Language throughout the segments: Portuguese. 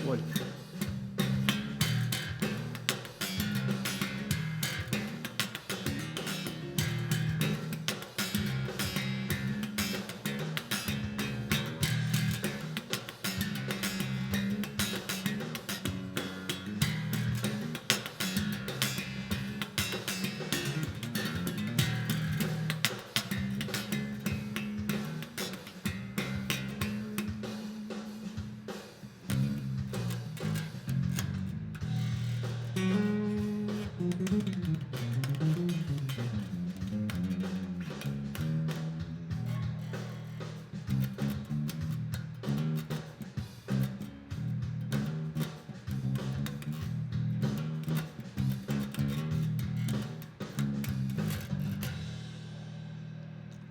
Olha.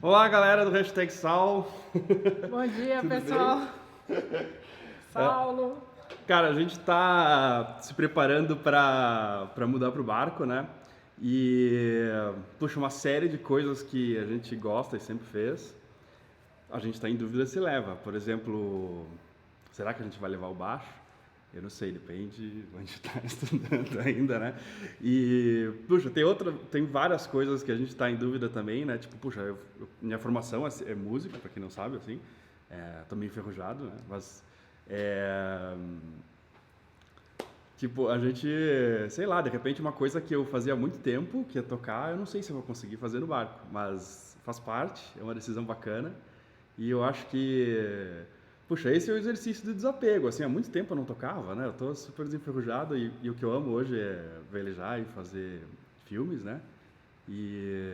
Olá, galera do Hashtag Sal. Bom dia, Tudo pessoal. bem? Saulo. Cara, a gente tá se preparando para mudar pro barco, né? E, puxa, uma série de coisas que a gente gosta e sempre fez. A gente tá em dúvida se leva. Por exemplo, será que a gente vai levar o baixo? Eu não sei, depende de onde está estudando ainda, né? E, puxa, tem várias coisas que a gente está em dúvida também, né? Tipo, puxa, minha formação é música, para quem não sabe, assim. Tô meio enferrujado, né? Mas, é, tipo, a gente, sei lá, de repente uma coisa que eu fazia há muito tempo, que é tocar, eu não sei se eu vou conseguir fazer no barco, mas faz parte, é uma decisão bacana. E eu acho que, puxa, esse é o exercício do desapego. Assim, há muito tempo eu não tocava, né? Eu tô super desenferrujado e o que eu amo hoje é velejar e fazer filmes, né? E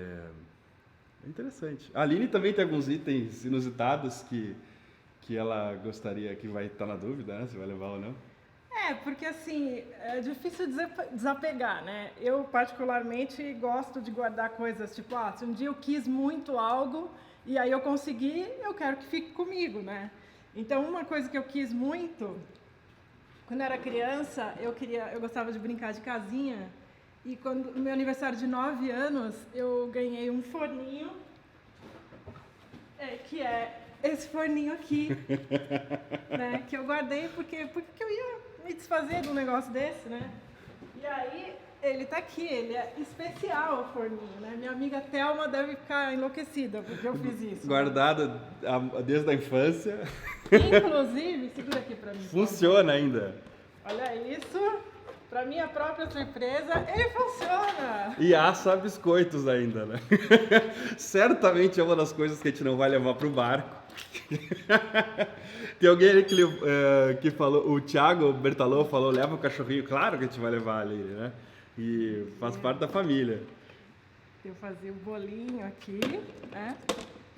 é interessante. A Aline também tem alguns itens inusitados que ela gostaria, que vai estar na dúvida, né? Se vai levar ou não. Porque assim, é difícil desapegar, né? Eu particularmente gosto de guardar coisas, tipo, se um dia eu quis muito algo e aí eu consegui, eu quero que fique comigo, né? Então, uma coisa que eu quis muito, quando eu era criança, eu gostava de brincar de casinha e quando no meu aniversário de 9 anos, eu ganhei um forninho, que é esse forninho aqui, né? Que eu guardei porque eu ia me desfazer de um negócio desse, né? E aí, ele tá aqui, ele é especial o forninho, né? Minha amiga Thelma deve ficar enlouquecida porque eu fiz isso. Guardada desde a infância. Inclusive, segura aqui pra mim. Funciona ainda. Olha isso. Pra minha própria surpresa, ele funciona! E assa biscoitos ainda, né? Certamente é uma das coisas que a gente não vai levar pro barco. Tem alguém ali que falou, o Thiago Bertalô falou, leva o cachorrinho, claro que a gente vai levar ali, né? E faz parte da família. Eu fazia o bolinho aqui, né?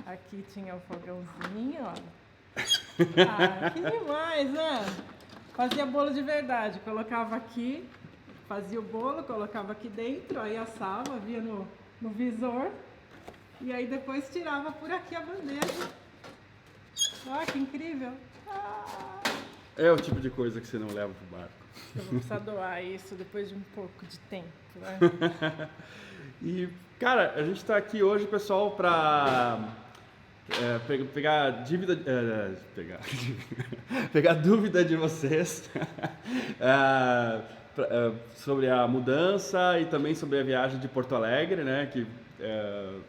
Aqui tinha o fogãozinho, ó. Que demais, né? Fazia bolo de verdade, colocava aqui, fazia o bolo, colocava aqui dentro, aí assava, via no visor, e aí depois tirava por aqui a bandeja. Olha que incrível! É o tipo de coisa que você não leva pro barco. Eu vou precisar doar isso depois de um pouco de tempo, né? E, cara, a gente tá aqui hoje, pessoal, pra pegar dívida, pegar dúvida de vocês sobre a mudança e também sobre a viagem de Porto Alegre, né? Que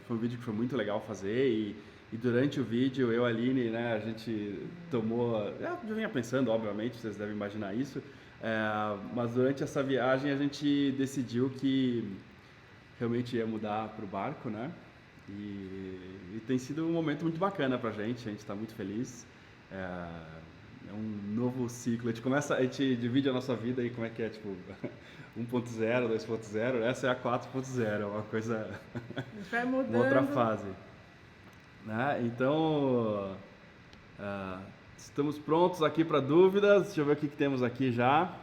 foi um vídeo que foi muito legal fazer e durante o vídeo eu e a Aline, né? A gente tomou, eu já vinha pensando, obviamente, vocês devem imaginar isso, mas durante essa viagem a gente decidiu que realmente ia mudar para o barco, né? E tem sido um momento muito bacana pra gente, a gente está muito feliz. É um novo ciclo, a gente divide a nossa vida aí como é que é, tipo, 1.0, 2.0, essa é a 4.0, é uma coisa, A gente vai mudando. uma outra fase. Né? Então, estamos prontos aqui para dúvidas, deixa eu ver o que temos aqui já.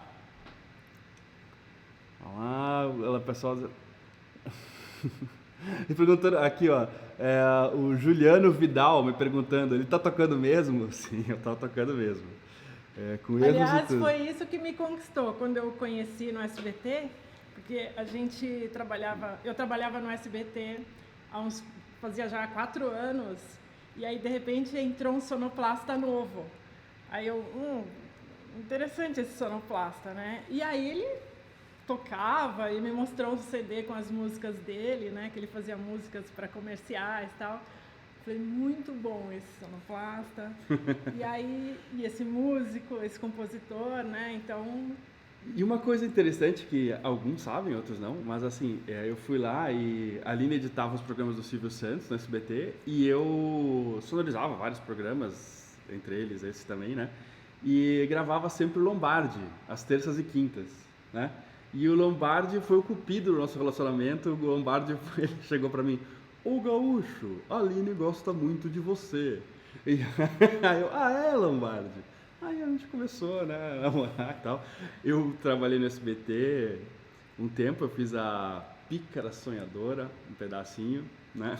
Vamos lá, pessoal... E perguntando aqui, ó, o Juliano Vidal me perguntando, ele tá tocando mesmo? Sim, eu tava tocando mesmo. Com erros Aliás, e tudo. foi isso que me conquistou quando eu conheci no SBT, porque eu trabalhava no SBT fazia já 4 anos, e aí de repente entrou um sonoplasta novo. Aí eu, interessante esse sonoplasta, né? E aí ele tocava e me mostrou um CD com as músicas dele, né? Que ele fazia músicas para comerciais e tal. Falei, muito bom esse sonoplasta. E aí, e esse músico, esse compositor, né? Então... E uma coisa interessante que alguns sabem, outros não, mas assim, eu fui lá e a Aline editava os programas do Silvio Santos no SBT e eu sonorizava vários programas, entre eles esse também, né? E gravava sempre o Lombardi, às terças e quintas, né? E o Lombardi foi o cupido do nosso relacionamento. O Lombardi ele chegou pra mim: Ô Gaúcho, a Aline gosta muito de você. E aí eu, é, Lombardi? Aí a gente começou, né, a namorar e tal. Eu trabalhei no SBT um tempo, eu fiz a Pícara Sonhadora, um pedacinho, né?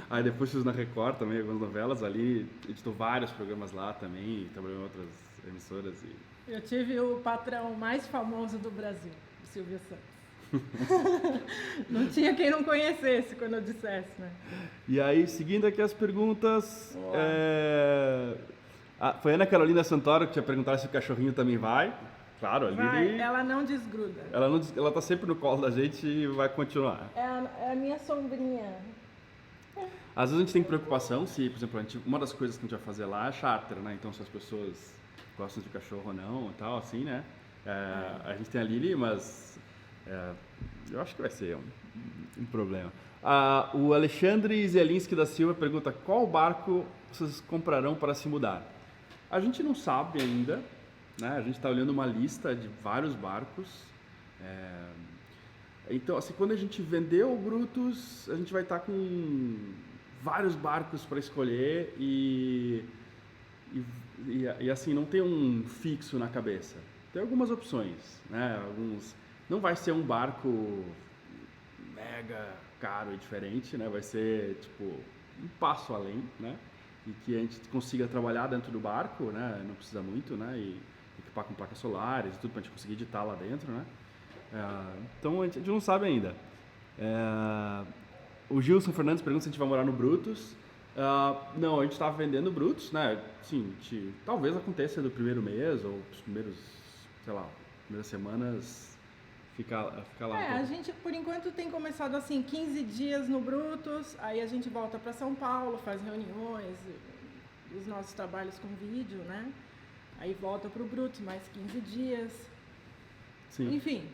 Aí depois fiz na Record também algumas novelas, ali editou vários programas lá também, trabalhou em outras emissoras. Eu tive o patrão mais famoso do Brasil, o Silvio Santos. Não tinha quem não conhecesse quando eu dissesse, né? E aí, seguindo aqui as perguntas, foi a Ana Carolina Santoro que tinha perguntado se o cachorrinho também vai. Claro, ali. Vai, ela não desgruda. Ela tá sempre no colo da gente e vai continuar. É a minha sombrinha. Às vezes a gente tem preocupação se, por exemplo, uma das coisas que a gente vai fazer lá é charter, né? Então, se as pessoas gostam de cachorro ou não e tal, assim, né? A gente tem a Lili, mas eu acho que vai ser um problema. O Alexandre Zelinski da Silva pergunta: qual barco vocês comprarão para se mudar? A gente não sabe ainda, né? A gente está olhando uma lista de vários barcos. Então, assim, quando a gente vender o Brutus, a gente vai estar com vários barcos para escolher e assim, não tem um fixo na cabeça. Tem algumas opções, né? Não vai ser um barco mega caro e diferente, né? Vai ser, tipo, um passo além, né? E que a gente consiga trabalhar dentro do barco, né? Não precisa muito, né? E equipar com placas solares e tudo para a gente conseguir editar lá dentro, né? Então a gente não sabe ainda. O Gilson Fernandes pergunta se a gente vai morar no Brutus. Não, a gente está vendendo Brutus, né? Sim, talvez aconteça do primeiro mês ou os primeiros, sei lá, primeiras semanas ficar lá. A gente por enquanto tem começado assim 15 dias no Brutus, aí a gente volta para São Paulo, faz reuniões, os nossos trabalhos com vídeo, né? Aí volta para o Brutus mais 15 dias. Sim. Enfim.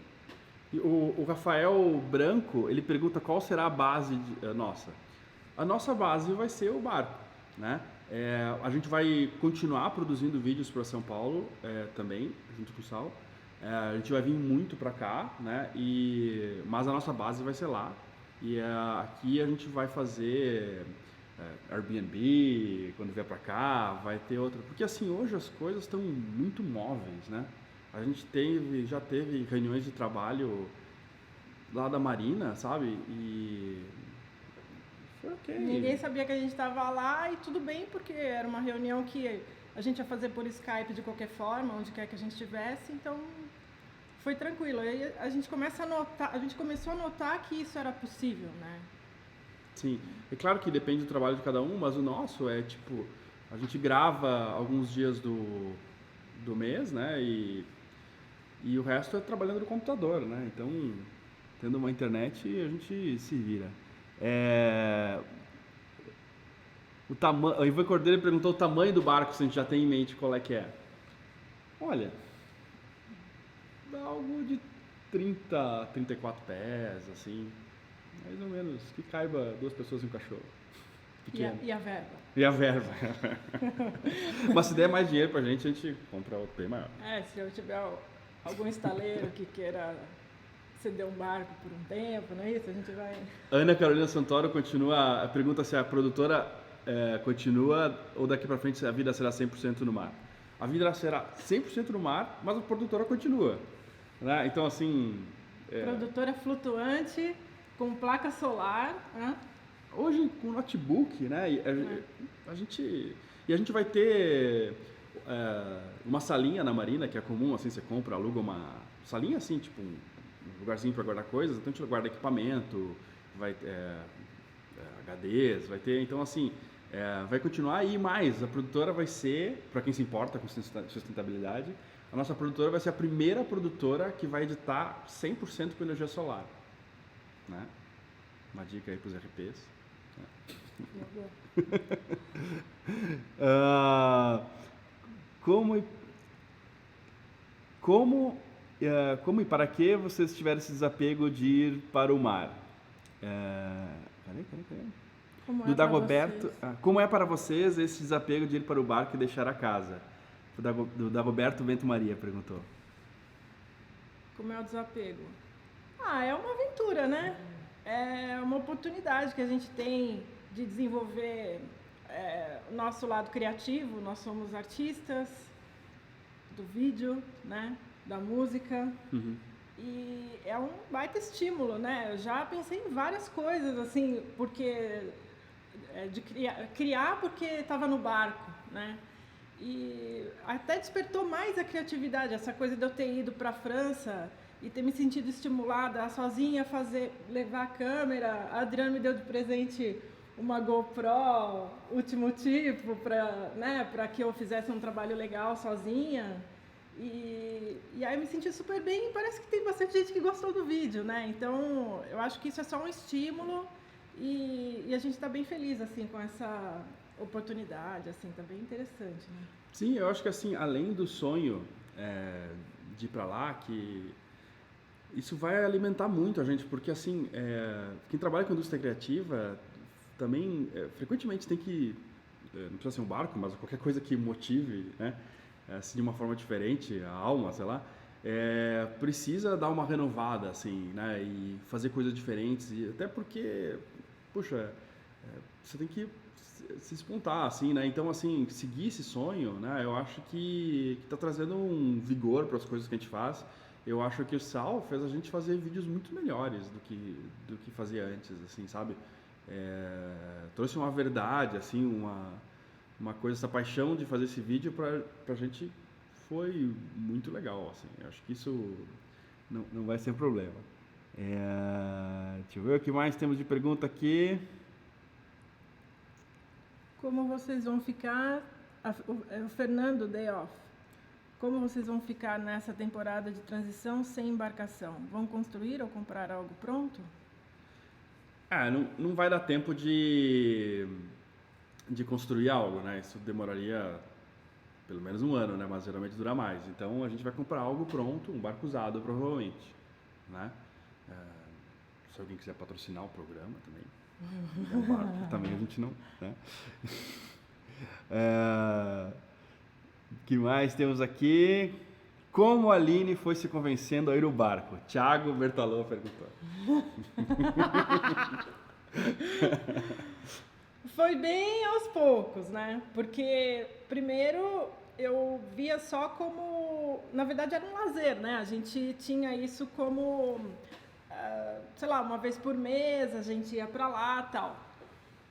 E o Rafael Branco, ele pergunta qual será a base nossa. A nossa base vai ser o barco, né? A gente vai continuar produzindo vídeos para São Paulo também, junto com o Sal. A gente vai vir muito para cá, né? Mas a nossa base vai ser lá. E aqui a gente vai fazer Airbnb, quando vier para cá, vai ter outra. Porque assim, hoje as coisas estão muito móveis, né? A gente já teve reuniões de trabalho lá da Marina, sabe? E foi ok. Ninguém sabia que a gente estava lá e tudo bem, porque era uma reunião que a gente ia fazer por Skype de qualquer forma, onde quer que a gente estivesse, então foi tranquilo. Aí a gente começou a notar que isso era possível, né? Sim, é claro que depende do trabalho de cada um, mas o nosso é tipo, a gente grava alguns dias do mês, né? E o resto é trabalhando no computador, né? Então, tendo uma internet, a gente se vira. O Ivan Cordeiro perguntou o tamanho do barco, se a gente já tem em mente qual é que é. Olha, dá algo de 30, 34 pés, assim, mais ou menos, que caiba 2 pessoas e um cachorro. Pequeno. E a verba? E a verba. Mas se der mais dinheiro pra gente, a gente compra outro bem maior. Se eu tiver algum estaleiro que queira ceder um barco por um tempo, não é isso? A gente vai... Ana Carolina Santoro pergunta se a produtora continua ou daqui pra frente a vida será 100% no mar. A vida será 100% no mar, mas a produtora continua, né? Então, assim... Produtora flutuante, com placa solar, né? Hoje, com notebook, né? A gente vai ter uma salinha na Marina, que é comum, assim, você compra, aluga uma salinha, assim, tipo um lugarzinho para guardar coisas, então a gente guarda equipamento, vai HDs, vai ter, então, assim, vai continuar aí mais. A produtora vai ser, para quem se importa com sustentabilidade, a nossa produtora vai ser a primeira produtora que vai editar 100% com energia solar, né? Uma dica aí para os RPs. Como e para que vocês tiveram esse desapego de ir para o mar? Como Do é para Dagoberto. vocês? Como é para vocês esse desapego de ir para o barco e deixar a casa? Do Dagoberto Vento Maria perguntou. Como é o desapego? É uma aventura, né? É uma oportunidade que a gente tem de desenvolver o nosso lado criativo. Nós somos artistas do vídeo, né? Da música. Uhum. E é um baita estímulo, né? Eu já pensei em várias coisas, assim, porque de criar porque estava no barco, né? E até despertou mais a criatividade, essa coisa de eu ter ido para a França e ter me sentido estimulada a sozinha levar a câmera. A Adriana me deu de presente uma GoPro último tipo para que eu fizesse um trabalho legal sozinha. E aí eu me senti super bem e parece que tem bastante gente que gostou do vídeo, né? Então eu acho que isso é só um estímulo e a gente está bem feliz assim com essa oportunidade, assim, tá bem interessante, né? Sim, eu acho que assim, além do sonho de ir para lá, que isso vai alimentar muito a gente, porque assim, quem trabalha com indústria criativa também frequentemente tem que, não precisa ser um barco, mas qualquer coisa que motive, né, assim, de uma forma diferente, a alma, sei lá, precisa dar uma renovada, assim, né, e fazer coisas diferentes, e até porque, puxa, você tem que se espontar, assim, né? Então, assim, seguir esse sonho, né? Eu acho que tá trazendo um vigor para as coisas que a gente faz. Eu acho que o Sal fez a gente fazer vídeos muito melhores do que fazia antes, assim, sabe? Trouxe uma verdade, assim, uma coisa, essa paixão de fazer esse vídeo pra gente foi muito legal, assim. Eu acho que isso não vai ser problema. Deixa eu ver o que mais temos de pergunta aqui. Como vocês vão ficar, o Fernando Day Off, como vocês vão ficar nessa temporada de transição sem embarcação? Vão construir ou comprar algo pronto? Não vai dar tempo de construir algo, né? Isso demoraria pelo menos um ano, né? Mas geralmente dura mais. Então a gente vai comprar algo pronto, um barco usado provavelmente, né? Se alguém quiser patrocinar o programa também. Um barco também a gente não, né? Que mais temos aqui? Como a Aline foi se convencendo a ir no barco? Thiago Bertalô perguntou. Foi bem aos poucos, né? Porque primeiro eu via só como, na verdade era um lazer, né? A gente tinha isso como, sei lá, uma vez por mês a gente ia pra lá, tal.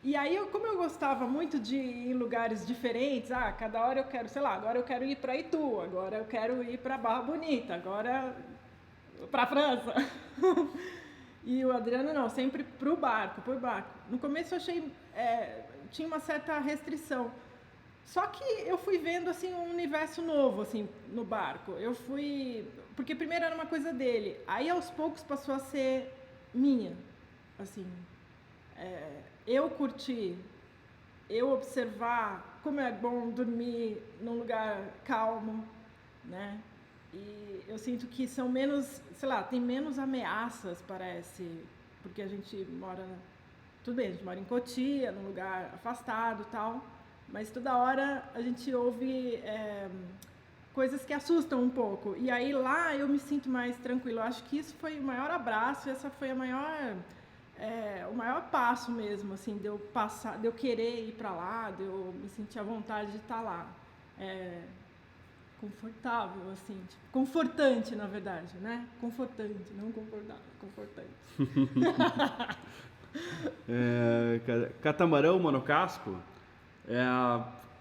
E aí, como eu gostava muito de ir em lugares diferentes, cada hora eu quero, sei lá, agora eu quero ir para Itu, agora eu quero ir para Barra Bonita, agora para França. E o Adriano não, sempre pro barco, por barco. No começo eu achei, tinha uma certa restrição. Só que eu fui vendo assim um universo novo assim no barco. Porque primeiro era uma coisa dele, aí aos poucos passou a ser minha, assim. Eu curtir, eu observar como é bom dormir num lugar calmo, né? E eu sinto que são menos, sei lá, tem menos ameaças, parece, porque a gente mora, tudo bem, a gente mora em Cotia, num lugar afastado e tal, mas toda hora a gente ouve coisas que assustam um pouco. E aí lá eu me sinto mais tranquila. Eu acho que isso foi o maior abraço, essa foi o maior passo mesmo, assim, de eu querer ir para lá, de eu me sentir à vontade de estar lá. Confortável, assim, tipo, confortante, na verdade, né? Confortante, não confortável, confortante. Catamarão monocasco?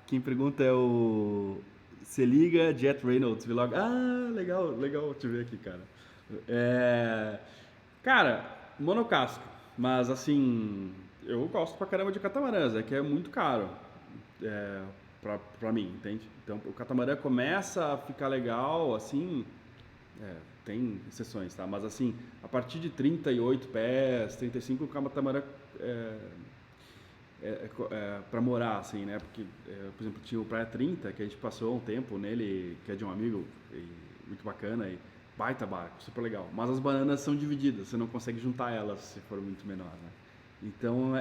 Quem pergunta é o Se Liga Jet Reynolds Vlog. Legal te ver aqui, cara. Cara, monocasco. Mas assim, eu gosto pra caramba de catamarãs, que é muito caro. pra mim, entende? Então o catamarã começa a ficar legal, assim, tem exceções, tá? Mas assim, a partir de 38 pés, 35, o catamarã para morar, assim, né? Porque, por exemplo, tinha o Praia 30, que a gente passou um tempo nele, que é de um amigo, muito bacana, e baita barco, super legal. Mas as bananas são divididas, você não consegue juntar elas se for muito menor, né? Então,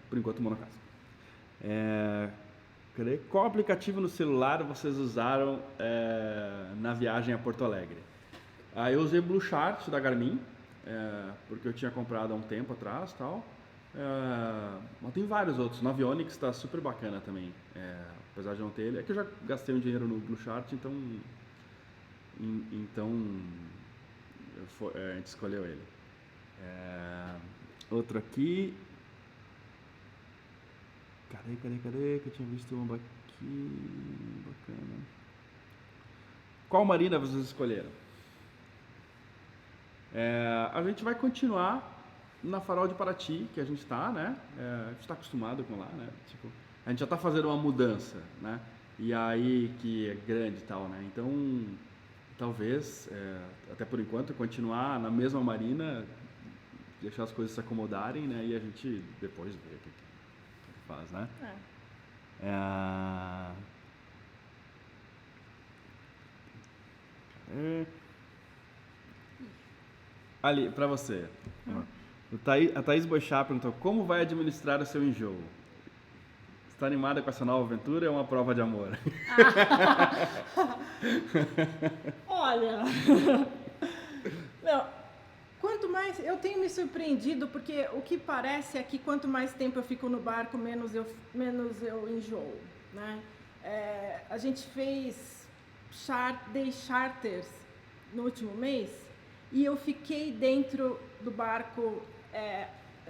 por enquanto, monocasco. Qual aplicativo no celular vocês usaram na viagem a Porto Alegre? Eu usei Blue Chart da Garmin, porque eu tinha comprado há um tempo atrás, tal. Mas tem vários outros. Navionics está super bacana também, apesar de não ter ele. É que eu já gastei um dinheiro no Blue Chart, então a gente escolheu ele. Outro aqui. Cadê? Que eu tinha visto uma aqui. Bacana. Qual marina vocês escolheram? A gente vai continuar na Farol de Paraty, que a gente está, né? A gente está acostumado com lá, né? Tipo, a gente já está fazendo uma mudança, né? E aí, que é grande e tal, né? Então, talvez, até por enquanto, continuar na mesma marina, deixar as coisas se acomodarem, né? E a gente depois vê o que faz, né? Ali, pra você. A Thaís Boixá perguntou: como vai administrar o seu enjoo? Está animada com essa nova aventura ou é uma prova de amor? Olha, não, quanto mais eu tenho me surpreendido, porque o que parece é que quanto mais tempo eu fico no barco, menos eu enjoo, né? A gente fez day charters no último mês e eu fiquei dentro do barco,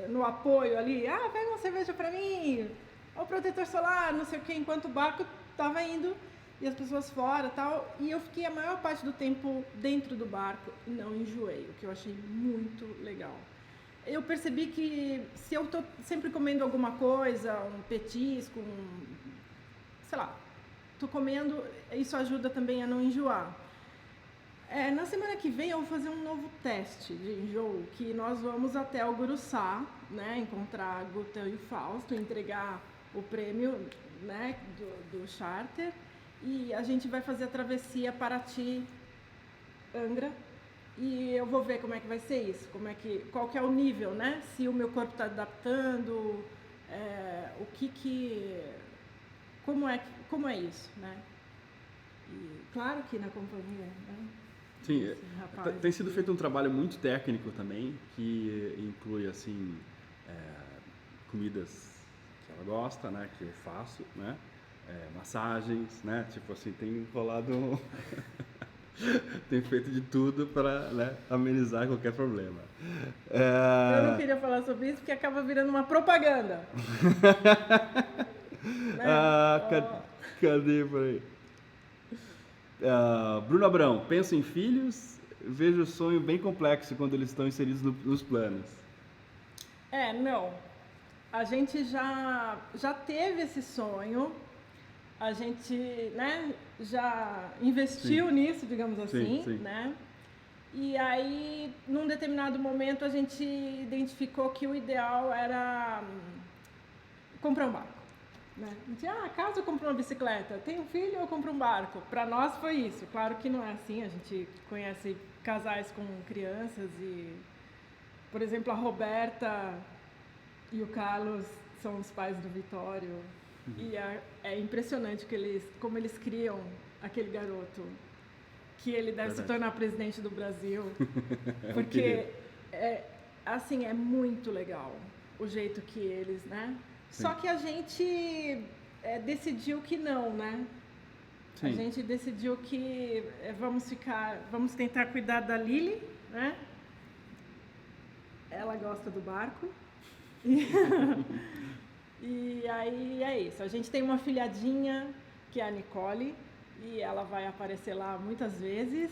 no apoio ali, pega uma cerveja pra mim, o protetor solar, não sei o que, enquanto o barco estava indo e as pessoas fora e tal, e eu fiquei a maior parte do tempo dentro do barco e não enjoei, o que eu achei muito legal. Eu percebi que se eu tô sempre comendo alguma coisa, um petisco, sei lá, tô comendo, isso ajuda também a não enjoar. Na semana que vem eu vou fazer um novo teste de enjoo, que nós vamos até o Guruçá, né, encontrar a Guta e o Fausto, entregar o prêmio, né, do charter, e a gente vai fazer a travessia Paraty-Angra, e eu vou ver como é que vai ser isso, qual que é o nível, né, se o meu corpo está adaptando, como é isso, né, e claro que na companhia, né. Sim, tem sido feito um trabalho muito técnico também, que inclui, assim, comidas que ela gosta, né, que eu faço, né, massagens, né, tipo assim, tem rolado, tem feito de tudo para, né, amenizar qualquer problema. Eu não queria falar sobre isso porque acaba virando uma propaganda. Né? Cadê por aí? Bruno Abrão, penso em filhos, vejo o sonho bem complexo quando eles estão inseridos nos planos. Não. A gente já teve esse sonho, a gente, né, já investiu nisso, digamos assim, sim. né? E aí, num determinado momento, a gente identificou que o ideal era comprar um barco. Né? Caso eu compre uma bicicleta, tenho um filho, eu compro um barco. Para nós foi isso. Claro que não é assim, a gente conhece casais com crianças e, por exemplo, a Roberta e o Carlos são os pais do Vitório. E é impressionante como eles criam aquele garoto, que ele deve se tornar presidente do Brasil. Porque, assim, é muito legal o jeito que eles, né? Sim. Só que a gente decidiu que não, né? Sim. A gente decidiu que vamos tentar cuidar da Lili, né? Ela gosta do barco. E aí é isso. A gente tem uma filhadinha, que é a Nicole, e ela vai aparecer lá muitas vezes.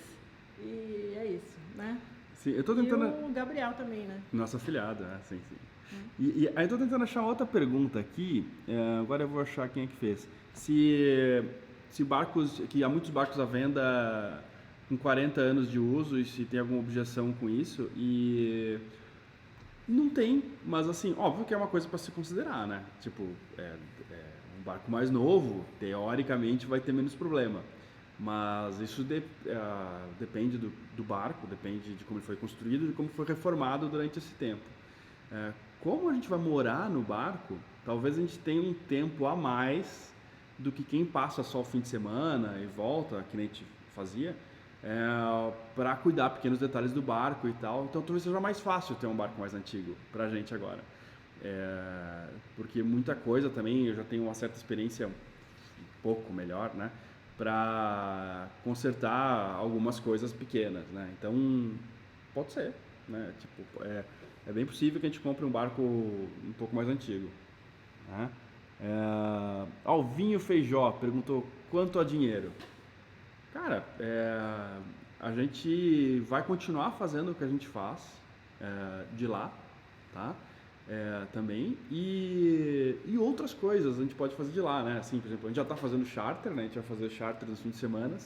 E é isso, né? Sim, eu tô tentando... E o Gabriel também, né? Nossa filhada, sim. E aí estou tentando achar outra pergunta aqui, agora eu vou achar quem é que fez. Se barcos, que há muitos barcos à venda com 40 anos de uso e se tem alguma objeção com isso, e não tem, mas assim, óbvio que é uma coisa para se considerar, né? Tipo, um barco mais novo, teoricamente vai ter menos problema. Mas isso depende do barco, depende de como ele foi construído e de como foi reformado durante esse tempo. Como a gente vai morar no barco, talvez a gente tenha um tempo a mais do que quem passa só o fim de semana e volta, que nem a gente fazia, para cuidar pequenos detalhes do barco e tal. Então talvez seja mais fácil ter um barco mais antigo para a gente agora. Porque muita coisa também, eu já tenho uma certa experiência um pouco melhor, né? Para consertar algumas coisas pequenas, né? Então, pode ser, né? Tipo, é bem possível que a gente compre um barco um pouco mais antigo, né? Alvinho Feijó perguntou quanto a dinheiro. Cara, a gente vai continuar fazendo o que a gente faz de lá, tá? Também e outras coisas a gente pode fazer de lá, né? Assim, por exemplo, a gente já está fazendo charter, né? A gente vai fazer charter nos fins de semana.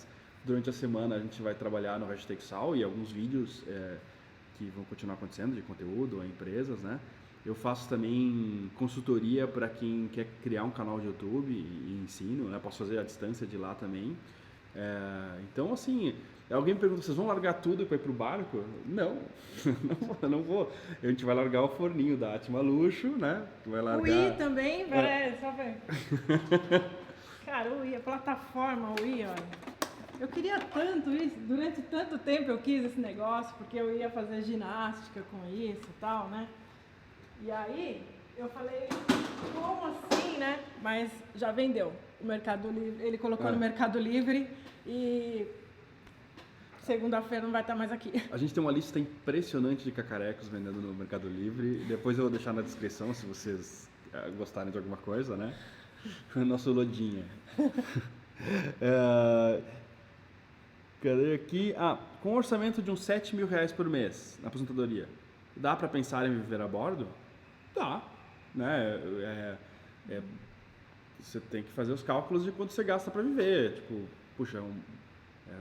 Durante a semana a gente vai trabalhar no Hashtag Sal e alguns vídeos que vão continuar acontecendo de conteúdo a empresas, né? Eu faço também consultoria para quem quer criar um canal de YouTube e ensino, né? Posso fazer à distância de lá também. Então, assim, alguém me pergunta, vocês vão largar tudo para ir pro barco? Não, não vou. A gente vai largar o forninho da Atma Luxo, né? Vai largar... O I também, só ver. Cara, o I, a plataforma, o I, olha. Eu queria tanto isso, durante tanto tempo eu quis esse negócio, porque eu ia fazer ginástica com isso e tal, né? E aí, eu falei, como assim, né? Mas já vendeu. O Mercado Livre, ele colocou no Mercado Livre e segunda-feira não vai estar mais aqui. A gente tem uma lista impressionante de cacarecos vendendo no Mercado Livre. Depois eu vou deixar na descrição se vocês gostarem de alguma coisa, né? Nosso lodinha. Cadê aqui? Com um orçamento de uns 7 mil reais por mês na aposentadoria, dá para pensar em viver a bordo? Dá, né? Você tem que fazer os cálculos de quanto você gasta para viver. Tipo, puxa,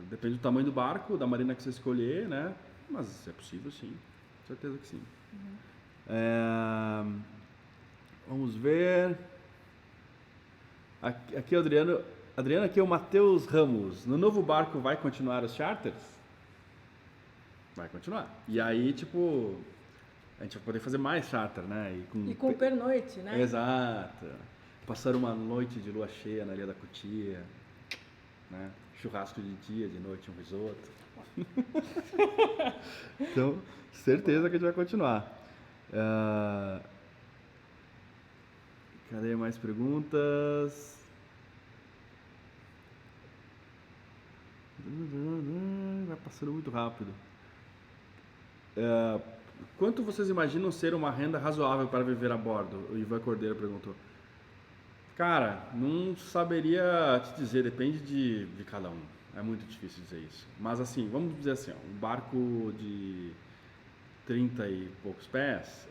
depende do tamanho do barco, da marina que você escolher, né? Mas é possível, sim. Certeza que sim. Vamos ver. Aqui o Adriano, aqui é o Matheus Ramos. No novo barco vai continuar os charters? Vai continuar. E aí, tipo, a gente vai poder fazer mais charter, né? E com pernoite, né? Exato. Passar uma noite de lua cheia na Ilha da Cutia, né? Churrasco de dia, de noite um risoto. Então, certeza que a gente vai continuar. Cadê mais perguntas? Vai passando muito rápido. Quanto vocês imaginam ser uma renda razoável para viver a bordo? O Ivan Cordeiro perguntou. Cara, não saberia te dizer, depende de cada um. É muito difícil dizer isso. Mas assim, vamos dizer assim, um barco de 30 e poucos pés,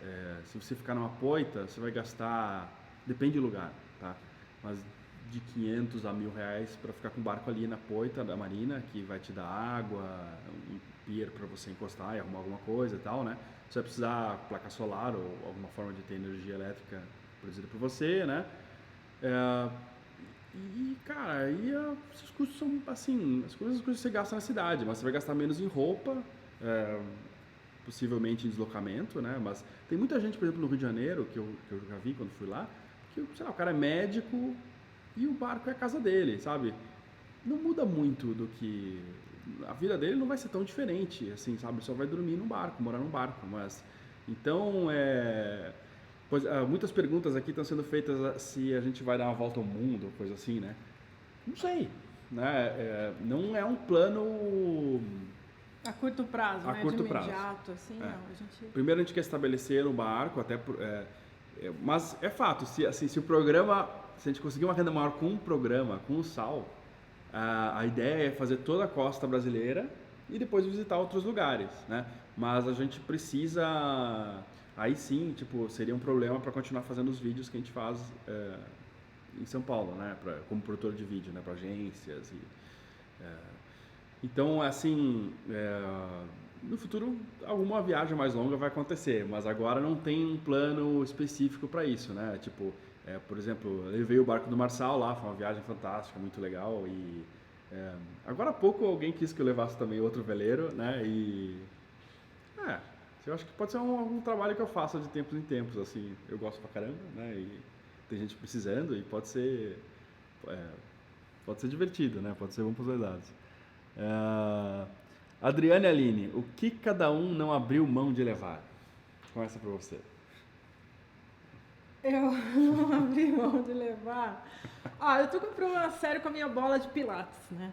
se você ficar numa poita, você vai gastar, depende do lugar, tá? Mas de 500 a 1.000 reais para ficar com o barco ali na poita da marina, que vai te dar água, um pier para você encostar e arrumar alguma coisa e tal, né? Você vai precisar placa solar ou alguma forma de ter energia elétrica produzida por você, né? Cara, aí os custos são assim, as coisas que você gasta na cidade, mas você vai gastar menos em roupa, possivelmente em deslocamento, né? Mas tem muita gente, por exemplo, no Rio de Janeiro, que eu já vi quando fui lá, que, sei lá, o cara é médico e o barco é a casa dele, sabe? Não muda muito do que... A vida dele não vai ser tão diferente, assim, sabe? Só vai dormir num barco, morar num barco, mas... Então, muitas perguntas aqui estão sendo feitas se a gente vai dar uma volta ao mundo, coisa assim, né? Não sei, né? Não é um plano... A curto prazo, a né? curto De prazo. imediato, assim, não. A gente... Primeiro a gente quer estabelecer no barco, até mas é fato, se o programa... Se a gente conseguir uma renda maior com um programa, com o SAL, a ideia é fazer toda a costa brasileira e depois visitar outros lugares, né? Mas a gente precisa... aí sim, tipo, seria um problema para continuar fazendo os vídeos que a gente faz em São Paulo, né? Como produtor de vídeo, né? Para agências então, assim, no futuro alguma viagem mais longa vai acontecer, mas agora não tem um plano específico para isso, né? Tipo, por exemplo, eu levei o barco do Marçal lá, foi uma viagem fantástica, muito legal e agora há pouco alguém quis que eu levasse também outro veleiro, né? Eu acho que pode ser um trabalho que eu faça de tempos em tempos, assim, eu gosto pra caramba, né? E tem gente precisando e é, pode ser divertido, né? Pode ser uma possibilidade. É, Adriane e Aline, o que cada um não abriu mão de levar? Começa pra você. Eu não abri mão de levar. Eu tô com um problema sério com a minha bola de pilates, né?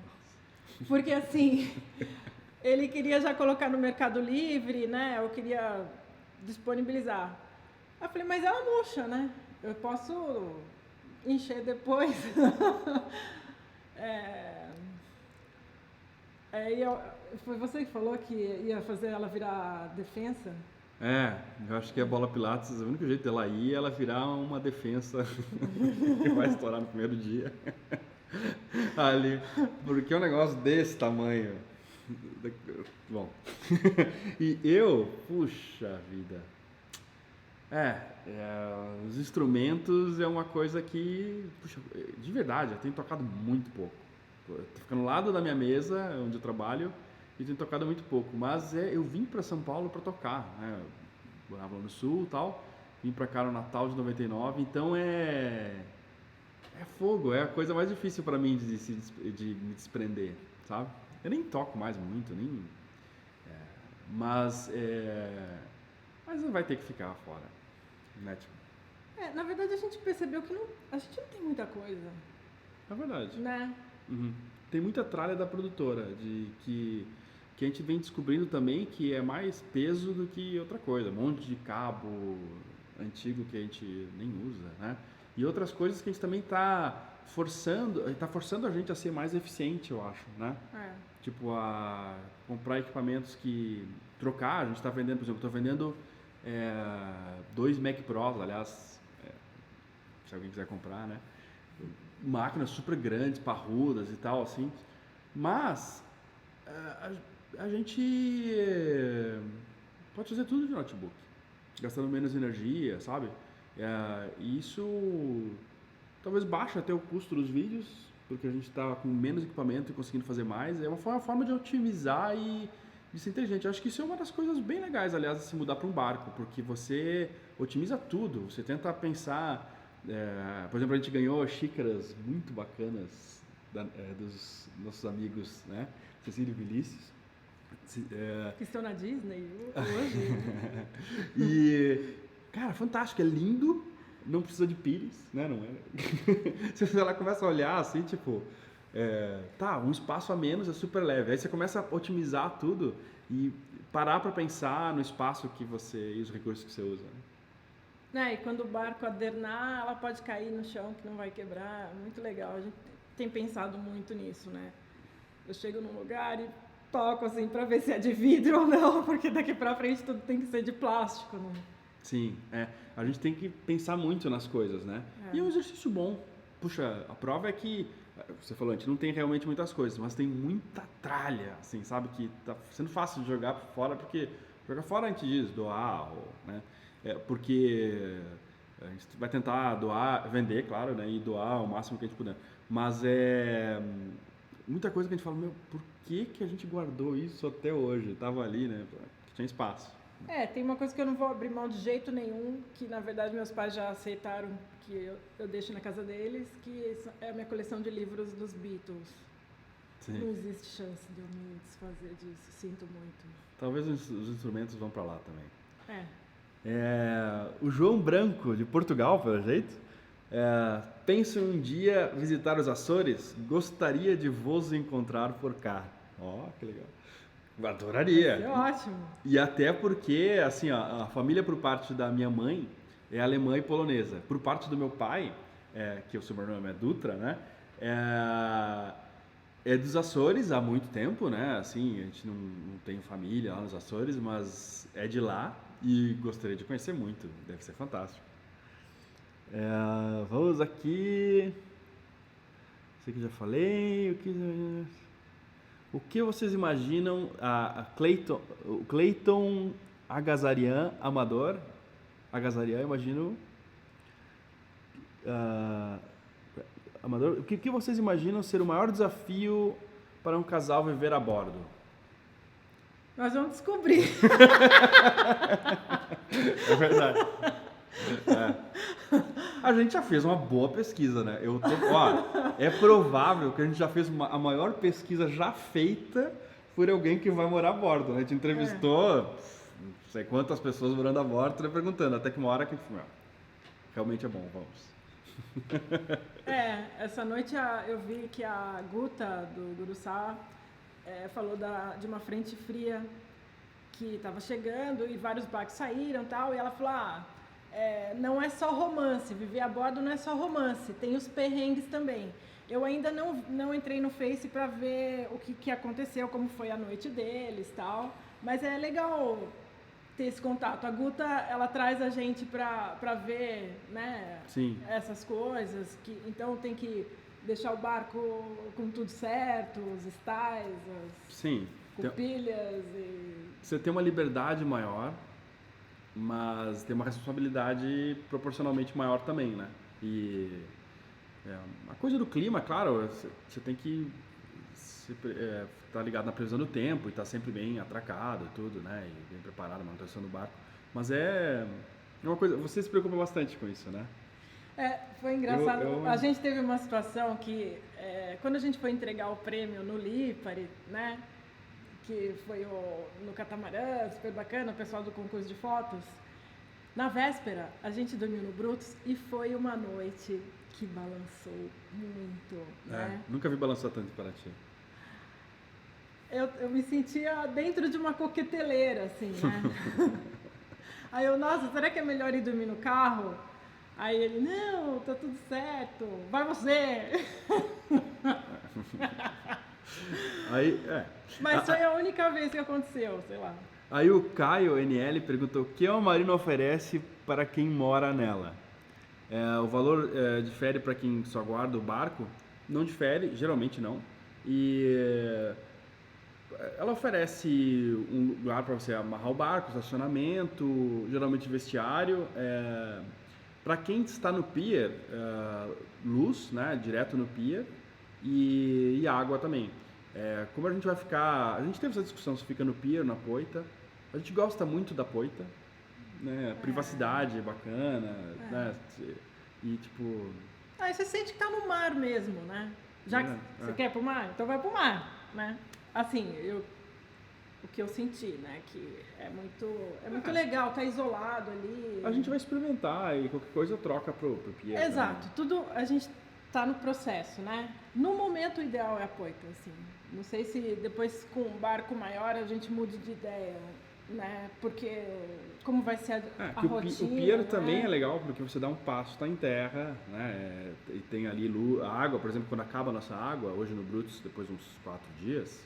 Porque assim, ele queria já colocar no Mercado Livre, né? Eu queria disponibilizar. Eu falei, mas ela murcha, né? Eu posso encher depois. Foi você que falou que ia fazer ela virar defensa? Eu acho que a bola Pilates, o único jeito dela ir é ela virar uma defensa que vai estourar no primeiro dia. Ali, porque é um negócio desse tamanho. Bom, e puxa vida. Os instrumentos é uma coisa que, puxa, de verdade, eu tenho tocado muito pouco. Tô ficando ao lado da minha mesa, onde eu trabalho, e tenho tocado muito pouco. Mas eu vim para São Paulo para tocar, né? Eu morava lá no Sul e tal, vim para cá no Natal de 99, então é fogo, é a coisa mais difícil para mim de me desprender, sabe? Eu nem toco mais muito, nem... Mas não vai ter que ficar fora, né? Tipo, Na verdade a gente percebeu que a gente não tem muita coisa. é verdade. Né? Uhum. Tem muita tralha da produtora, que a gente vem descobrindo também que é mais peso do que outra coisa. Um monte de cabo antigo que a gente nem usa, né? E outras coisas que a gente também está forçando a gente a ser mais eficiente, eu acho, né? Tipo, a comprar equipamentos trocar, a gente está vendendo, por exemplo, estou vendendo 2 Mac Pros, aliás, se alguém quiser comprar, né? Máquinas super grandes, parrudas e tal, assim. Mas a gente pode fazer tudo de notebook, gastando menos energia, sabe? E isso talvez baixe até o custo dos vídeos, porque a gente está com menos equipamento e conseguindo fazer mais. É uma forma de otimizar e de ser inteligente. Eu acho que isso é uma das coisas bem legais, aliás, de se mudar para um barco, porque você otimiza tudo. Você tenta pensar... por exemplo, a gente ganhou xícaras muito bacanas dos nossos amigos, né? Cecílio e Vinícius. Que estão na Disney hoje. Né? E, cara, fantástico, é lindo, não precisa de pires, né? Não é? Se ela começa a olhar assim, tipo, um espaço a menos é super leve. Aí você começa a otimizar tudo e parar para pensar no espaço que você e os recursos que você usa. Né? E quando o barco adernar, ela pode cair no chão que não vai quebrar. Muito legal. A gente tem pensado muito nisso, né? Eu chego num lugar e toco assim para ver se é de vidro ou não, porque daqui para frente tudo tem que ser de plástico, né? Sim, a gente tem que pensar muito nas coisas, né? E é um exercício bom. Puxa, a prova é que você falou, a gente não tem realmente muitas coisas, mas tem muita tralha, assim, sabe? Que tá sendo fácil de jogar fora, porque jogar fora a gente diz doar, né? Porque a gente vai tentar doar, vender, claro, né? E doar o máximo que a gente puder. Mas muita coisa que a gente fala, por que a gente guardou isso até hoje? Tava ali, né? Porque tinha espaço. Tem uma coisa que eu não vou abrir mão de jeito nenhum, que na verdade meus pais já aceitaram que eu deixo na casa deles, que é a minha coleção de livros dos Beatles. Sim. Não existe chance de eu me desfazer disso, sinto muito. Talvez os instrumentos vão para lá também. O João Branco, de Portugal, pelo jeito, penso um dia visitar os Açores, gostaria de vos encontrar por cá. Que legal. Adoraria. É ótimo. E até porque, assim, a família por parte da minha mãe é alemã e polonesa. Por parte do meu pai, que o sobrenome é Dutra, né? É dos Açores há muito tempo, né? Assim, a gente não tem família lá nos Açores, mas é de lá. e gostaria de conhecer muito, deve ser fantástico. Vamos aqui. Sei que já falei. O que vocês imaginam? O Cleiton Agazarian Amador. Agazarian, imagino. Amador, o que vocês imaginam ser o maior desafio para um casal viver a bordo? Nós vamos descobrir. É verdade. A gente já fez uma boa pesquisa, né? É provável que a gente já fez a maior pesquisa já feita por alguém que vai morar a bordo, né? A gente entrevistou não sei quantas pessoas morando a bordo, né, perguntando, até que uma hora que realmente é bom, vamos. Essa noite eu vi que a Guta do Guruçá falou de uma frente fria que estava chegando e vários barcos saíram e tal, e ela falou, não é só romance, viver a bordo não é só romance, tem os perrengues também. Eu ainda não entrei no Face para ver o que aconteceu, como foi a noite deles e tal, mas é legal ter esse contato. A Guta, ela traz a gente para ver, né, Sim. essas coisas, então tem que deixar o barco com tudo certo, os styles, Sim. cupilhas e... Você tem uma liberdade maior, mas tem uma responsabilidade proporcionalmente maior também, né? E a coisa do clima, claro, você tem que estar ligado na previsão do tempo e estar sempre bem atracado e tudo, né? E bem preparado, manutenção do barco. Mas é uma coisa, você se preocupa bastante com isso, né? Foi engraçado. A gente teve uma situação que, quando a gente foi entregar o prêmio no Lipari, né? Que foi no catamarã, super bacana, o pessoal do concurso de fotos. Na véspera, a gente dormiu no Brutus e foi uma noite que balançou muito, né? Nunca vi balançar tanto para ti. Eu me sentia dentro de uma coqueteleira, assim, né? Aí eu, nossa, será que é melhor ir dormir no carro? Aí ele, não, tá tudo certo, vai você! Mas foi a única vez que aconteceu, sei lá. Aí o Caio NL perguntou: o que a Marina oferece para quem mora nela? O valor difere para quem só guarda o barco? Não difere, geralmente não. E ela oferece um lugar para você amarrar o barco, estacionamento, geralmente vestiário. Para quem está no pier, luz, né, direto no pier, e água também. Como a gente vai ficar... A gente teve essa discussão se fica no pier, na poita. A gente gosta muito da poita, né? Privacidade bacana, né? E tipo... Aí você sente que tá no mar mesmo, né? Já que você quer ir pro mar, então vai pro mar, né? Assim, o que eu senti, né? Que é muito legal, tá isolado ali. A gente vai experimentar e qualquer coisa troca pro pier. Exato, tudo a gente tá no processo, né? No momento o ideal é a poita, assim. Não sei se depois com um barco maior a gente mude de ideia, né? Porque como vai ser a rotina... O pier né? também é legal porque você dá um passo, tá em terra, né? E tem ali a água, por exemplo, quando acaba a nossa água, hoje no Brutus, depois de uns 4 dias,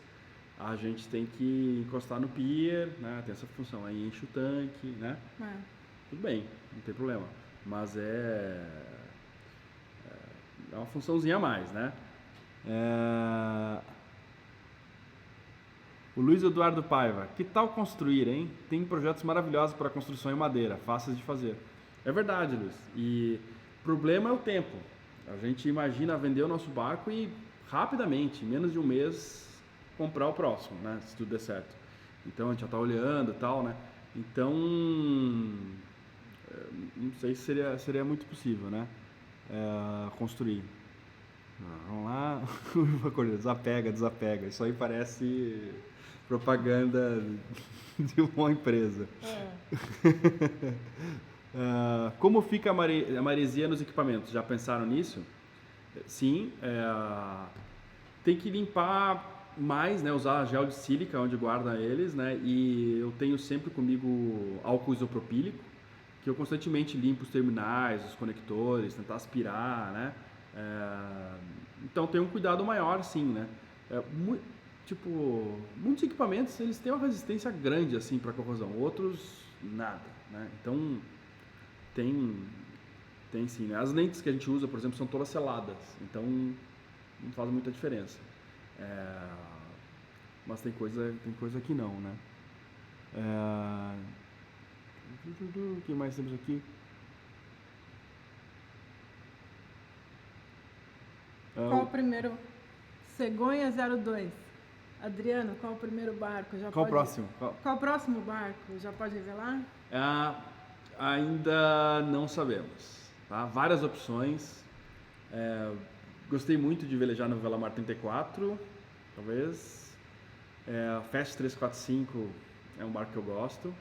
a gente tem que encostar no pier, né? Tem essa função, aí enche o tanque, né? Tudo bem, não tem problema. Mas é uma funçãozinha a mais, né? O Luiz Eduardo Paiva: que tal construir, hein? Tem projetos maravilhosos para construção em madeira, fáceis de fazer. É verdade, Luiz. E o problema é o tempo. A gente imagina vender o nosso barco e rapidamente, em menos de um mês, comprar o próximo, né? Se tudo der certo. Então a gente já está olhando e tal, né? Então, não sei se seria muito possível, né? Construir. Vamos lá. Desapega. Isso aí parece propaganda de uma empresa. Como fica a maresia nos equipamentos? Já pensaram nisso? Sim. Tem que limpar mais, né? Usar gel de sílica onde guarda eles, né? E eu tenho sempre comigo álcool isopropílico, que eu constantemente limpo os terminais, os conectores, tentar aspirar, né? Então tem um cuidado maior, sim, né? tipo, muitos equipamentos, eles têm uma resistência grande, assim, para corrosão. Outros, nada, né? Então, tem sim, né? As lentes que a gente usa, por exemplo, são todas seladas. Então, não faz muita diferença. Mas tem coisa que não, né? O que mais temos aqui? Qual o primeiro? Cegonha 02. Adriano, qual o primeiro barco? Qual o próximo? Qual o próximo barco? Já pode revelar? Ainda não sabemos. Tá? Várias opções. Gostei muito de velejar no Velamar 34, talvez. Fast 345 é um barco que eu gosto.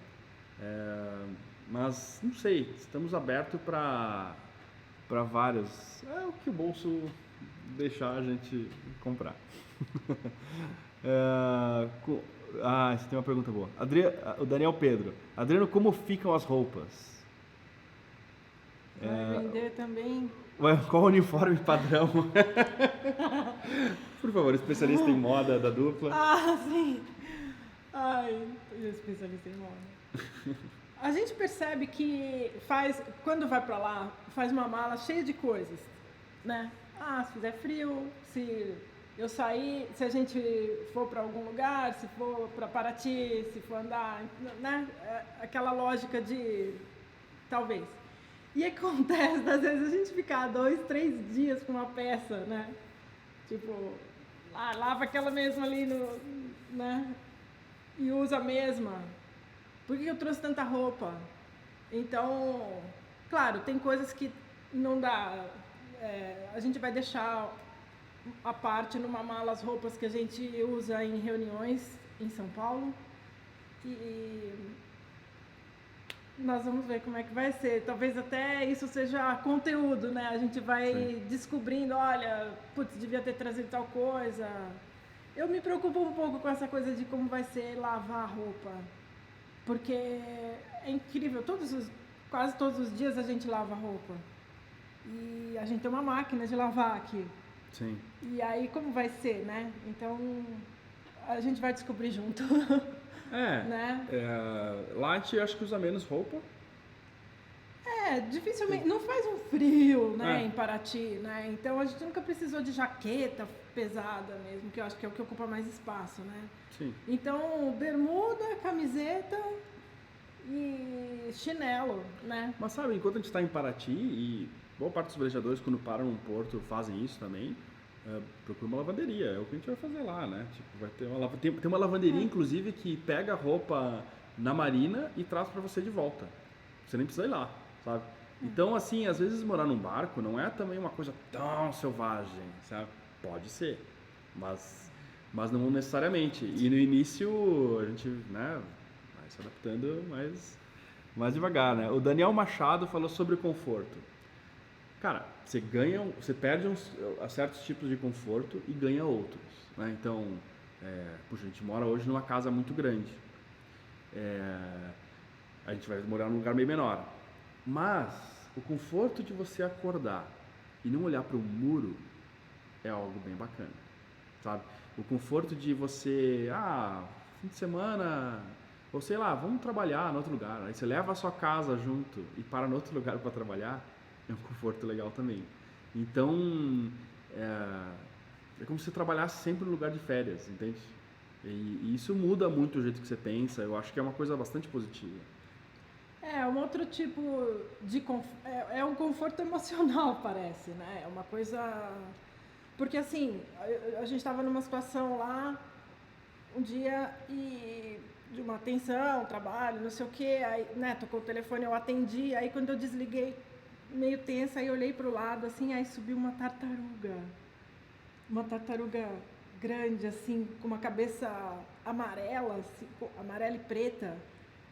Mas não sei, estamos abertos para vários. É o que o bolso deixar a gente comprar. Você tem uma pergunta boa. O Daniel Pedro. Adriano, como ficam as roupas? Vai vender também. Qual o uniforme padrão? Por favor, especialista em moda da dupla. Sim. Ai, especialista em moda. A gente percebe que quando vai pra lá, faz uma mala cheia de coisas, né? Se fizer frio, se eu sair, se a gente for para algum lugar, se for para Paraty, se for andar, né? Aquela lógica de talvez. E acontece, às vezes, a gente ficar 2, 3 dias com uma peça, né? Tipo, lava aquela mesma ali, né? E usa a mesma. Por que eu trouxe tanta roupa? Então, claro, tem coisas que não dá. A gente vai deixar à parte numa mala as roupas que a gente usa em reuniões em São Paulo. E nós vamos ver como é que vai ser. Talvez até isso seja conteúdo, né? A gente vai descobrindo, olha, devia ter trazido tal coisa. Eu me preocupo um pouco com essa coisa de como vai ser lavar a roupa. Porque é incrível, quase todos os dias a gente lava a roupa. E a gente tem uma máquina de lavar aqui. Sim. E aí como vai ser, né? Então a gente vai descobrir junto. Né? Lá a gente acho que usa menos roupa. Dificilmente. Não faz um frio, né, em Paraty, né? Então a gente nunca precisou de jaqueta pesada mesmo, que eu acho que é o que ocupa mais espaço, né? Sim. Então, bermuda, camiseta e chinelo, né? Mas sabe, enquanto a gente está em Paraty, e boa parte dos velejadores quando param num porto fazem isso também, procura uma lavanderia, é o que a gente vai fazer lá, né? Tipo, vai ter tem uma lavanderia, inclusive, que pega a roupa na marina e traz para você de volta. Você nem precisa ir lá, sabe? Então, assim, às vezes morar num barco não é também uma coisa tão selvagem, sabe? Pode ser, mas não necessariamente. E no início a gente, né, vai se adaptando mais devagar, né? O Daniel Machado falou sobre o conforto. Cara, você perde certos tipos de conforto e ganha outros, né? Então, a gente mora hoje numa casa muito grande. A gente vai morar num lugar meio menor. Mas o conforto de você acordar e não olhar para o muro é algo bem bacana, sabe? O conforto de você, fim de semana, ou sei lá, vamos trabalhar em outro lugar. Aí você leva a sua casa junto e para em outro lugar para trabalhar, é um conforto legal também. Então, é como se você trabalhasse sempre no lugar de férias, entende? E isso muda muito o jeito que você pensa. Eu acho que é uma coisa bastante positiva. Um outro tipo de conforto. É um conforto emocional, parece, né? É uma coisa. Porque, assim, a gente estava numa situação lá, um dia, e de uma tensão, trabalho, não sei o quê, aí, né, tocou o telefone, eu atendi, aí quando eu desliguei, meio tensa, aí eu olhei para o lado, assim, aí subiu uma tartaruga grande, assim, com uma cabeça amarela, assim, amarela e preta.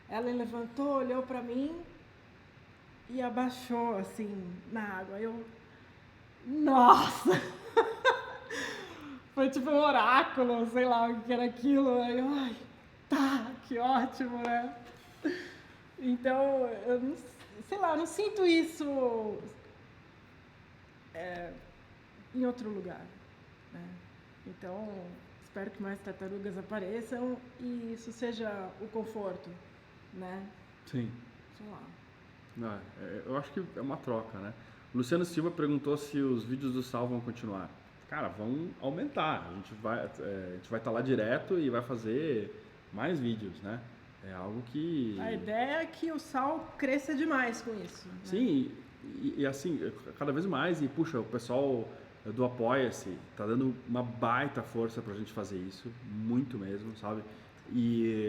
Ela levantou, olhou para mim e abaixou, assim, na água. Nossa! Foi tipo um oráculo, sei lá o que era aquilo. Aí eu, que ótimo, né? Então, eu não, sei lá, eu não sinto isso em outro lugar, né? Então, espero que mais tartarugas apareçam e isso seja o conforto, né? Sim. Sei lá. Não, eu acho que é uma troca, né? O Luciano Silva perguntou se os vídeos do Sal vão continuar. Cara, vão aumentar. A gente vai estar lá direto e vai fazer mais vídeos, né? É algo que... A ideia é que o Sal cresça demais com isso. Né? Sim, e assim, cada vez mais. E, puxa, o pessoal do Apoia-se tá dando uma baita força pra gente fazer isso. Muito mesmo, sabe? E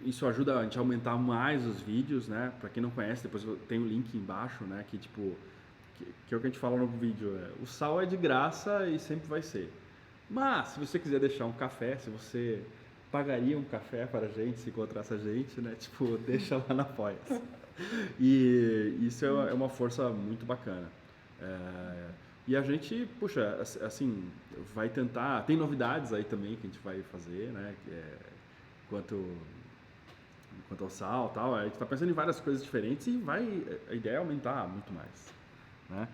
isso ajuda a gente a aumentar mais os vídeos, né? Pra quem não conhece, depois tem o link embaixo, né? Que, tipo, que é o que a gente fala no vídeo. O Sal é de graça e sempre vai ser. Mas, se você quiser deixar um café, se você pagaria um café para a gente, se encontrasse a gente, né? Tipo, deixa lá na Apoia-se. E isso é uma força muito bacana. E a gente, puxa, assim, vai tentar... Tem novidades aí também que a gente vai fazer, né? Quanto ao Sal e tal. A gente está pensando em várias coisas diferentes e a ideia é aumentar muito mais, né?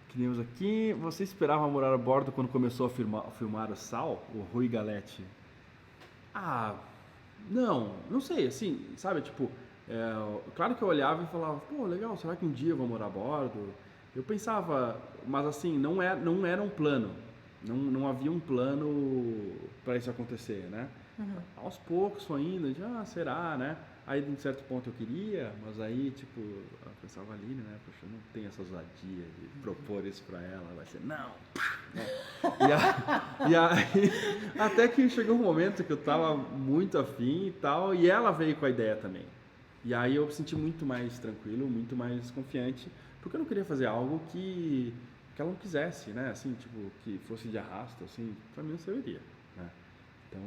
Que temos aqui. Você esperava morar a bordo quando começou a filmar o Sal? O Rui Galete. Não sei, assim, sabe, tipo, claro que eu olhava e falava, pô, legal, será que um dia eu vou morar a bordo? Eu pensava, mas assim, não era um plano, não havia um plano para isso acontecer, né? Uhum. Aos poucos foi indo, será, né? Aí, de um certo ponto eu queria, mas aí, tipo, eu pensava ali, né? Poxa, eu não tenho essa ousadia de propor isso pra ela, vai ser, não! Né? E aí, até que chegou um momento que eu tava muito afim e tal, e ela veio com a ideia também. E aí eu me senti muito mais tranquilo, muito mais confiante, porque eu não queria fazer algo que ela não quisesse, né? Assim, tipo, que fosse de arrasto, assim, pra mim não serviria, né? Então...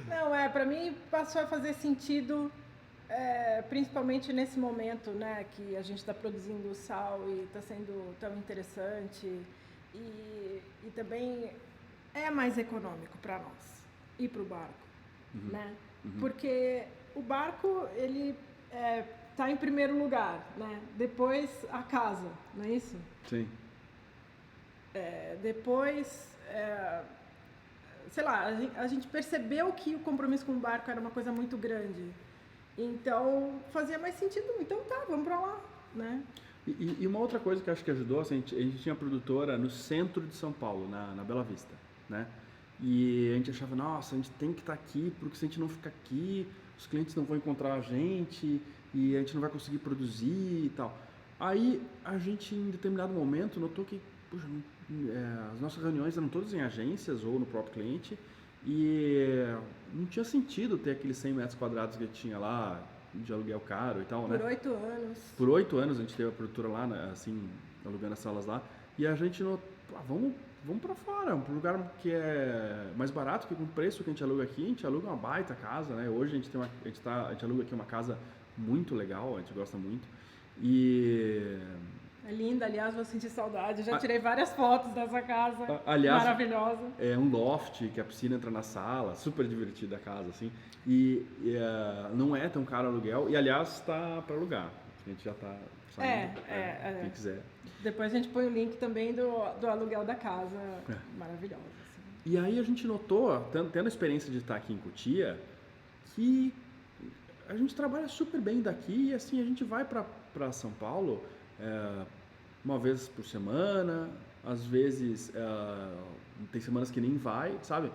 Não, pra mim passou a fazer sentido, principalmente nesse momento, né, que a gente está produzindo o Sal e está sendo tão interessante e também é mais econômico para nós ir para o barco, né? Porque o barco, ele tá em primeiro lugar, né? Depois a casa, não é isso? Sim. Depois... sei lá, a gente percebeu que o compromisso com o barco era uma coisa muito grande. Então, fazia mais sentido. Então tá, vamos pra lá, né? E uma outra coisa que eu acho que ajudou, assim, a gente tinha produtora no centro de São Paulo, na Bela Vista, né? E a gente achava, nossa, a gente tem que estar aqui, porque se a gente não ficar aqui, os clientes não vão encontrar a gente e a gente não vai conseguir produzir e tal. Aí, a gente, em determinado momento, notou que, puxa, as nossas reuniões eram todas em agências ou no próprio cliente e não tinha sentido ter aqueles 100 metros quadrados que tinha lá de aluguel caro e tal, né? Por 8 anos. Por 8 anos a gente teve a produtora lá, né, assim, alugando as salas lá e a gente vamos pra fora, um lugar que é mais barato, que com o preço que a gente aluga aqui, a gente aluga uma baita casa, né? Hoje a gente aluga aqui uma casa muito legal, a gente gosta muito e... É linda, aliás, vou sentir saudade. Já tirei várias fotos dessa casa, aliás, maravilhosa. É um loft, que a piscina entra na sala, super divertida a casa, assim. E não é tão caro o aluguel, e aliás, está para alugar. A gente já está saindo, quem quiser. Depois a gente põe o link também do aluguel da casa, maravilhosa. Assim. E aí a gente notou, tendo a experiência de estar aqui em Cotia, que a gente trabalha super bem daqui, e assim, a gente vai para São Paulo... uma vez por semana, às vezes tem semanas que nem vai, sabe?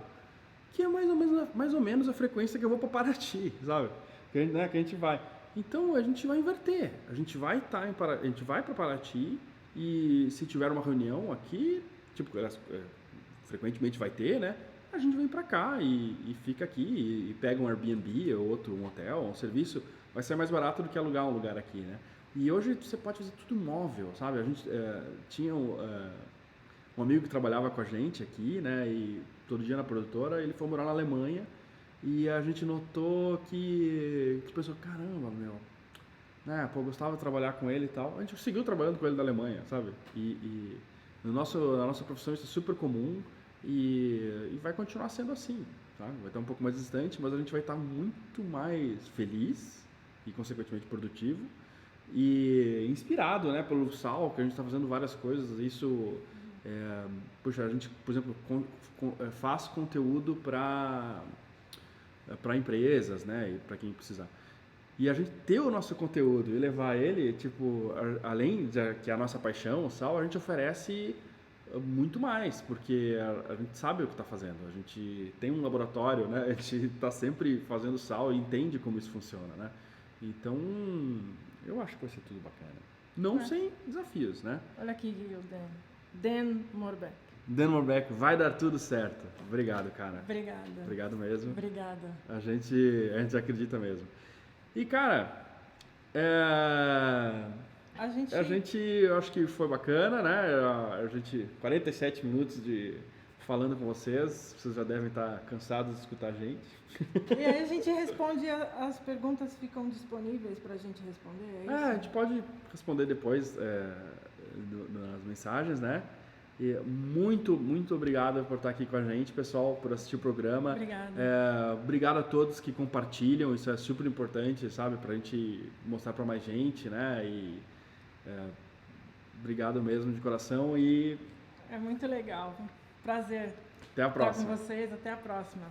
Que é mais ou menos a frequência que eu vou para Paraty, sabe? Que a gente vai. Então a gente vai inverter. A gente vai para Paraty e se tiver uma reunião aqui, tipo, frequentemente vai ter, né? A gente vem para cá e fica aqui e pega um Airbnb ou um hotel, um serviço, vai ser mais barato do que alugar um lugar aqui, né? E hoje você pode fazer tudo móvel, sabe? A gente tinha um amigo que trabalhava com a gente aqui, né? E todo dia na produtora, ele foi morar na Alemanha e a gente notou que pensou, caramba, meu, né? Pô, eu gostava de trabalhar com ele e tal. A gente seguiu trabalhando com ele da Alemanha, sabe? E na nossa profissão isso é super comum e vai continuar sendo assim, tá? Vai estar um pouco mais distante, mas a gente vai estar muito mais feliz e, consequentemente, produtivo. E inspirado, né, pelo Sal, que a gente está fazendo várias coisas, isso Puxa, a gente, por exemplo, faz conteúdo para empresas, né, e para quem precisar. E a gente ter o nosso conteúdo e levar ele, tipo, além de que é a nossa paixão, o Sal, a gente oferece muito mais, porque a gente sabe o que está fazendo. A gente tem um laboratório, né? A gente está sempre fazendo sal e entende como isso funciona, né? Então, eu acho que vai ser tudo bacana. Não sem desafios, né? Olha aqui o Dan Morbeck. Dan Morbeck, vai dar tudo certo. Obrigado, cara. Obrigada. Obrigado mesmo. Obrigada. A gente acredita mesmo. E, cara, a gente, eu acho que foi bacana, né? A gente, 47 minutos falando com vocês já devem estar cansados de escutar a gente. E aí a gente responde, as perguntas ficam disponíveis para a gente responder, é isso? A gente pode responder depois nas mensagens, né? E muito, muito obrigado por estar aqui com a gente, pessoal, por assistir o programa. Obrigada. Obrigado a todos que compartilham, isso é super importante, sabe? Pra gente mostrar para mais gente, né? E obrigado mesmo de coração e... É muito legal. Prazer até a próxima. estar com vocês. Até a próxima.